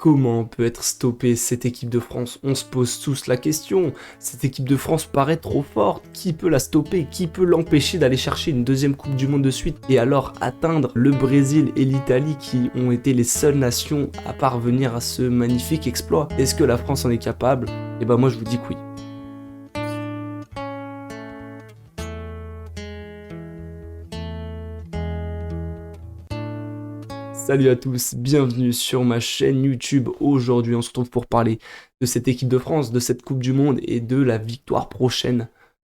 Comment peut être stoppée cette équipe de France? On se pose tous la question. Cette équipe de France paraît trop forte. Qui peut la stopper? Qui peut l'empêcher d'aller chercher une deuxième Coupe du Monde de suite et alors atteindre le Brésil et l'Italie qui ont été les seules nations à parvenir à ce magnifique exploit? Est-ce que la France en est capable? Eh ben moi je vous dis que oui. Salut à tous, bienvenue sur ma chaîne YouTube. Aujourd'hui, on se retrouve pour parler de cette équipe de France, de cette Coupe du Monde et de la victoire prochaine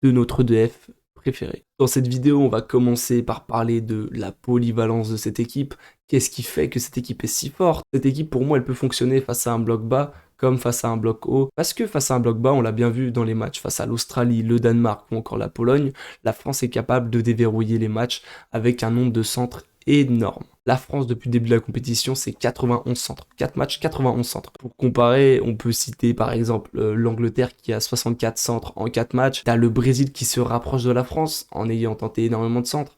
de notre EDF préféré. Dans cette vidéo, on va commencer par parler de la polyvalence de cette équipe. Qu'est-ce qui fait que cette équipe est si forte? Cette équipe, pour moi, elle peut fonctionner face à un bloc bas comme face à un bloc haut. Parce que face à un bloc bas, on l'a bien vu dans les matchs face à l'Australie, le Danemark ou encore la Pologne, la France est capable de déverrouiller les matchs avec un nombre de centres énorme. La France, depuis le début de la compétition, c'est 91 centres. 4 matchs, 91 centres. Pour comparer, on peut citer par exemple l'Angleterre qui a 64 centres en 4 matchs. T'as le Brésil qui se rapproche de la France en ayant tenté énormément de centres.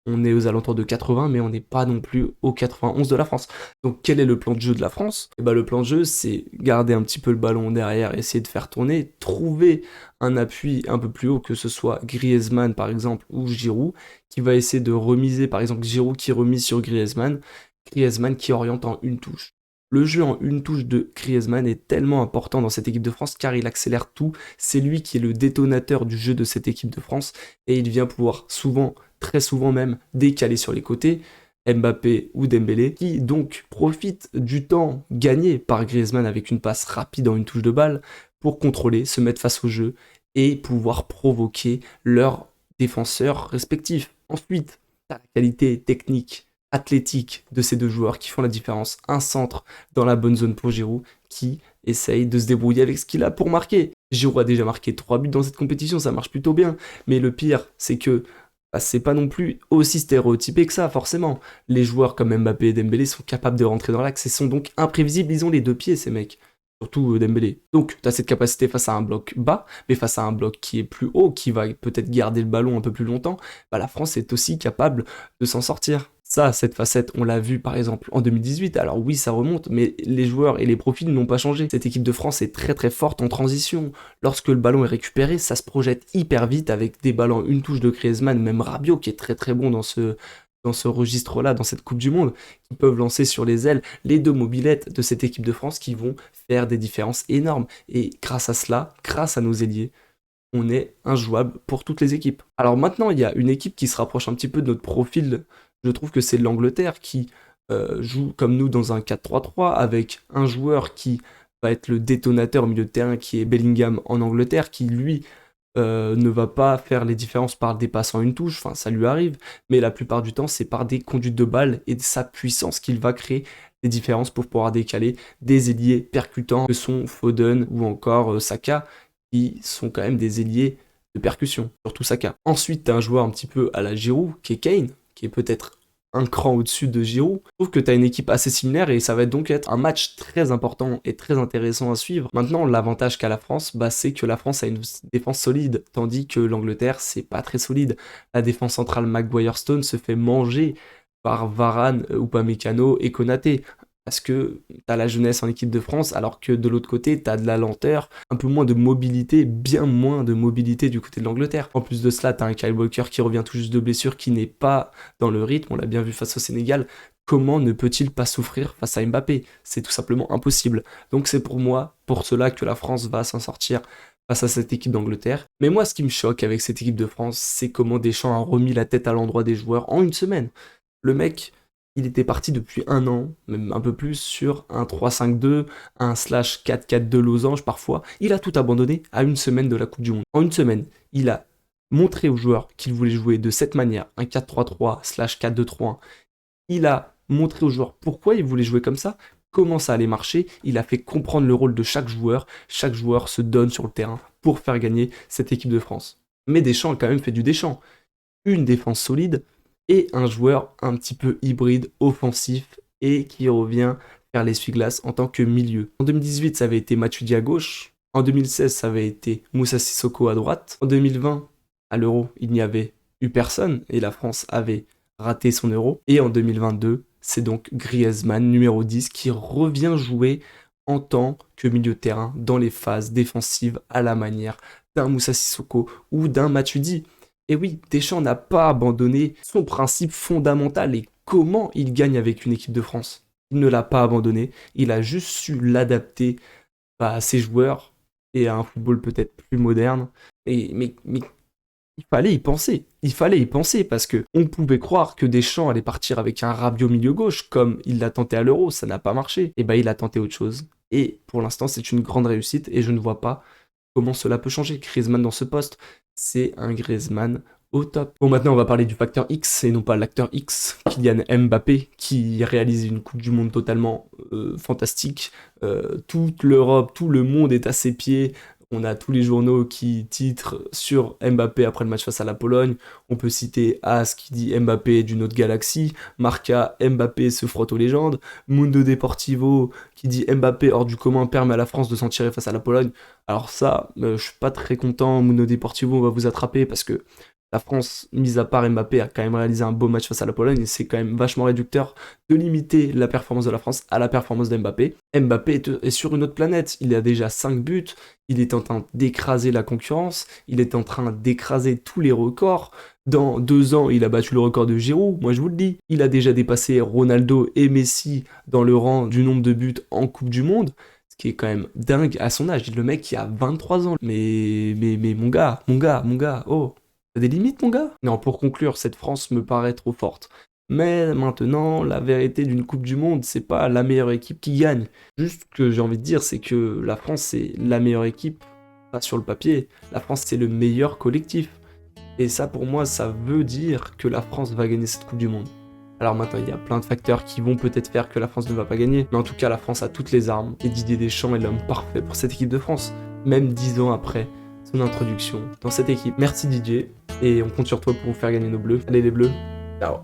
On est aux alentours de 80, mais on n'est pas non plus aux 91 de la France. Donc quel est le plan de jeu de la France? Et ben, le plan de jeu, c'est garder un petit peu le ballon derrière, essayer de faire tourner, trouver un appui un peu plus haut, que ce soit Griezmann par exemple ou Giroud, qui va essayer de remiser, par exemple Giroud qui remise sur Griezmann, Griezmann qui oriente en une touche. Le jeu en une touche de Griezmann est tellement important dans cette équipe de France car il accélère tout, c'est lui qui est le détonateur du jeu de cette équipe de France et il vient pouvoir souvent, très souvent même, décaler sur les côtés, Mbappé ou Dembélé, qui donc profitent du temps gagné par Griezmann avec une passe rapide en une touche de balle pour contrôler, se mettre face au jeu et pouvoir provoquer leurs défenseurs respectifs. Ensuite, t'as la qualité technique, athlétique de ces deux joueurs qui font la différence. Un centre dans la bonne zone pour Giroud qui essaye de se débrouiller avec ce qu'il a pour marquer. Giroud a déjà marqué 3 buts dans cette compétition, ça marche plutôt bien. Mais le pire, c'est que c'est pas non plus aussi stéréotypé que ça, forcément. Les joueurs comme Mbappé et Dembélé sont capables de rentrer dans l'axe et sont donc imprévisibles. Ils ont les deux pieds, ces mecs. Surtout Dembélé. Donc, tu as cette capacité face à un bloc bas, mais face à un bloc qui est plus haut, qui va peut-être garder le ballon un peu plus longtemps, bah, la France est aussi capable de s'en sortir. Ça, cette facette, on l'a vu par exemple en 2018. Alors oui, ça remonte, mais les joueurs et les profils n'ont pas changé. Cette équipe de France est très très forte en transition. Lorsque le ballon est récupéré, ça se projette hyper vite avec des ballons, une touche de Griezmann, même Rabiot qui est très très bon dans ce registre-là, dans cette Coupe du Monde, qui peuvent lancer sur les ailes les deux mobilettes de cette équipe de France qui vont faire des différences énormes. Et grâce à cela, grâce à nos ailiers, on est injouable pour toutes les équipes. Alors maintenant, il y a une équipe qui se rapproche un petit peu de notre profil. Je trouve que c'est l'Angleterre qui joue comme nous dans un 4-3-3 avec un joueur qui va être le détonateur au milieu de terrain qui est Bellingham en Angleterre, qui lui ne va pas faire les différences par des passes en une touche, enfin ça lui arrive, mais la plupart du temps c'est par des conduites de balles et de sa puissance qu'il va créer des différences pour pouvoir décaler des ailiers percutants que sont Foden ou encore Saka, qui sont quand même des ailiers de percussion, surtout Saka. Ensuite t'as un joueur un petit peu à la Giroud, qui est Kane, qui est peut-être un cran au-dessus de Giroud. Je trouve que tu as une équipe assez similaire et ça va donc être un match très important et très intéressant à suivre. Maintenant, l'avantage qu'a la France, c'est que la France a une défense solide, tandis que l'Angleterre, c'est pas très solide. La défense centrale Maguire-Stone se fait manger par Varane, Upamecano et Konaté. Parce que t'as la jeunesse en équipe de France, alors que de l'autre côté, t'as de la lenteur, un peu moins de mobilité, bien moins de mobilité du côté de l'Angleterre. En plus de cela, t'as un Kyle Walker qui revient tout juste de blessure, qui n'est pas dans le rythme, on l'a bien vu face au Sénégal. Comment ne peut-il pas souffrir face à Mbappé? C'est tout simplement impossible. Donc c'est pour moi, pour cela que la France va s'en sortir face à cette équipe d'Angleterre. Mais moi, ce qui me choque avec cette équipe de France, c'est comment Deschamps a remis la tête à l'endroit des joueurs en une semaine. Le mec, il était parti depuis un an, même un peu plus, sur un 3-5-2, un /4-4-2 losange parfois. Il a tout abandonné à une semaine de la Coupe du Monde. En une semaine, il a montré aux joueurs qu'il voulait jouer de cette manière, un 4-3-3 /4-2-3-1. Il a montré aux joueurs pourquoi il voulait jouer comme ça, comment ça allait marcher. Il a fait comprendre le rôle de chaque joueur. Chaque joueur se donne sur le terrain pour faire gagner cette équipe de France. Mais Deschamps a quand même fait du Deschamps. Une défense solide, et un joueur un petit peu hybride, offensif, et qui revient faire l'essuie-glace en tant que milieu. En 2018, ça avait été Matuidi à gauche. En 2016, ça avait été Moussa Sissoko à droite. En 2020, à l'Euro, il n'y avait eu personne, et la France avait raté son Euro. Et en 2022, c'est donc Griezmann, numéro 10, qui revient jouer en tant que milieu de terrain dans les phases défensives à la manière d'un Moussa Sissoko ou d'un Matuidi. Et oui, Deschamps n'a pas abandonné son principe fondamental et comment il gagne avec une équipe de France. Il ne l'a pas abandonné, il a juste su l'adapter à ses joueurs et à un football peut-être plus moderne. Mais il fallait y penser parce que on pouvait croire que Deschamps allait partir avec un Rabiot milieu gauche comme il l'a tenté à l'Euro, ça n'a pas marché. Et il a tenté autre chose. Et pour l'instant, c'est une grande réussite et je ne vois pas comment cela peut changer. Griezmann dans ce poste, c'est un Griezmann au top. Bon, maintenant on va parler du facteur X et non pas l'acteur X, Kylian Mbappé, qui réalise une Coupe du Monde totalement fantastique. Toute l'Europe, tout le monde est à ses pieds. On a tous les journaux qui titrent sur Mbappé après le match face à la Pologne. On peut citer As qui dit Mbappé est d'une autre galaxie. Marca, Mbappé se frotte aux légendes. Mundo Deportivo qui dit Mbappé hors du commun permet à la France de s'en tirer face à la Pologne. Alors ça, je suis pas très content. Mundo Deportivo, on va vous attraper parce que la France, mis à part Mbappé, a quand même réalisé un beau match face à la Pologne et c'est quand même vachement réducteur de limiter la performance de la France à la performance d'Mbappé. Mbappé est sur une autre planète, il a déjà 5 buts, il est en train d'écraser la concurrence, il est en train d'écraser tous les records. Dans 2 ans, il a battu le record de Giroud, moi je vous le dis. Il a déjà dépassé Ronaldo et Messi dans le rang du nombre de buts en Coupe du Monde. Ce qui est quand même dingue à son âge. Le mec qui a 23 ans. Mais mon gars, oh. T'as des limites, mon gars? Non, pour conclure, cette France me paraît trop forte. Mais maintenant, la vérité d'une Coupe du Monde, c'est pas la meilleure équipe qui gagne. Juste ce que j'ai envie de dire, c'est que la France, c'est la meilleure équipe, pas sur le papier. La France, c'est le meilleur collectif. Et ça, pour moi, ça veut dire que la France va gagner cette Coupe du Monde. Alors maintenant, il y a plein de facteurs qui vont peut-être faire que la France ne va pas gagner. Mais en tout cas, la France a toutes les armes. Et Didier Deschamps est l'homme parfait pour cette équipe de France. Même 10 ans après son introduction dans cette équipe. Merci Didier. Et on compte sur toi pour vous faire gagner nos bleus. Allez les bleus, ciao.